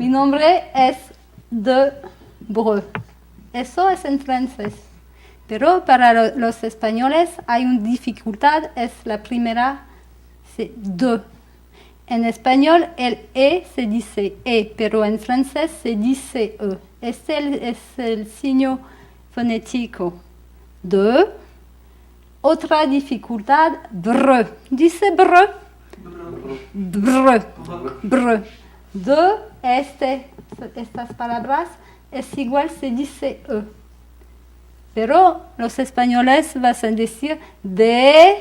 Mi nombre es de Breu. Eso es en francés. Pero para los españoles hay una dificultad, es la primera, c'est de. En español el E se dice E, pero en francés se dice E. Este es el signo fonético. De. Otra dificultad, breu. Dice breu. Breu. Breu. De estas palabras es igual, se dice E. Pero los españoles van a decir de,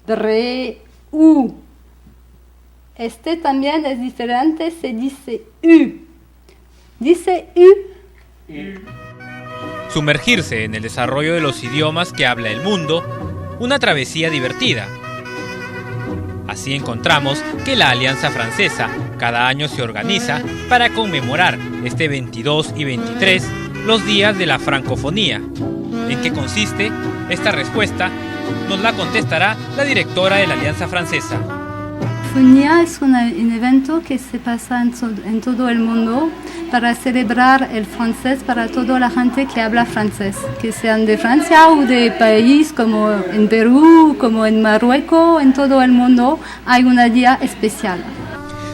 bre, u. Este también es diferente, se dice u. Dice u. Sumergirse en el desarrollo de los idiomas que habla el mundo, una travesía divertida. Así encontramos que la Alianza Francesa cada año se organiza para conmemorar este 22 y 23 los días de la francofonía. ¿En qué consiste? Esta respuesta nos la contestará la directora de la Alianza Francesa. Francofonía es un evento que se pasa en todo el mundo para celebrar el francés para toda la gente que habla francés, que sean de Francia o de país como en Perú, como en Marruecos, en todo el mundo hay un día especial.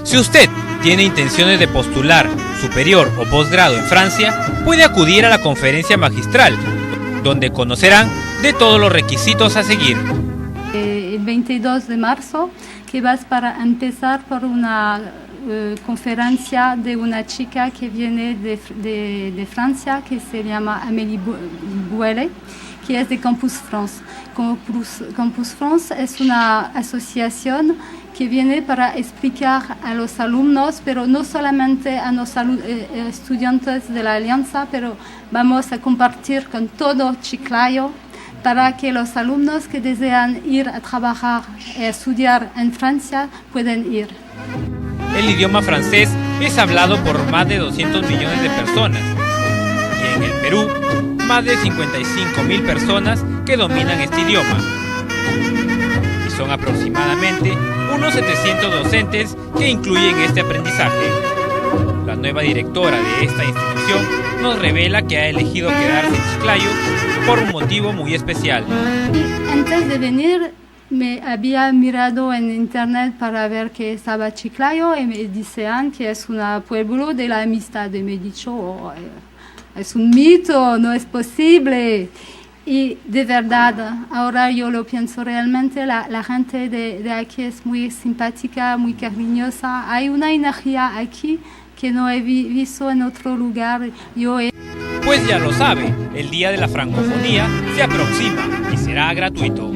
Si usted tiene intenciones de postular superior o posgrado en Francia, puede acudir a la conferencia magistral, donde conocerán de todos los requisitos a seguir. El 22 de marzo, que vas para empezar por una conferencia de una chica que viene de Francia, que se llama Amélie Bouelle, que es de Campus France. Campus France es una asociación que viene para explicar a los alumnos, pero no solamente a los estudiantes de la Alianza, pero vamos a compartir con todo Chiclayo para que los alumnos que desean ir a trabajar y estudiar en Francia puedan ir. El idioma francés es hablado por más de 200 millones de personas y en el Perú más de 55.000 personas que dominan este idioma. Y son aproximadamente unos 700 docentes que incluyen este aprendizaje. La nueva directora de esta institución nos revela que ha elegido quedarse en Chiclayo por un motivo muy especial. Antes de venir me había mirado en internet para ver que estaba Chiclayo y me decían que es un pueblo de la amistad y me he dicho, oh, es un mito, no es posible. Y de verdad, ahora yo lo pienso realmente, la gente de aquí es muy simpática, muy cariñosa, hay una energía aquí que no he visto en otro lugar. Pues ya lo sabe, el Día de la Francofonía se aproxima y será gratuito.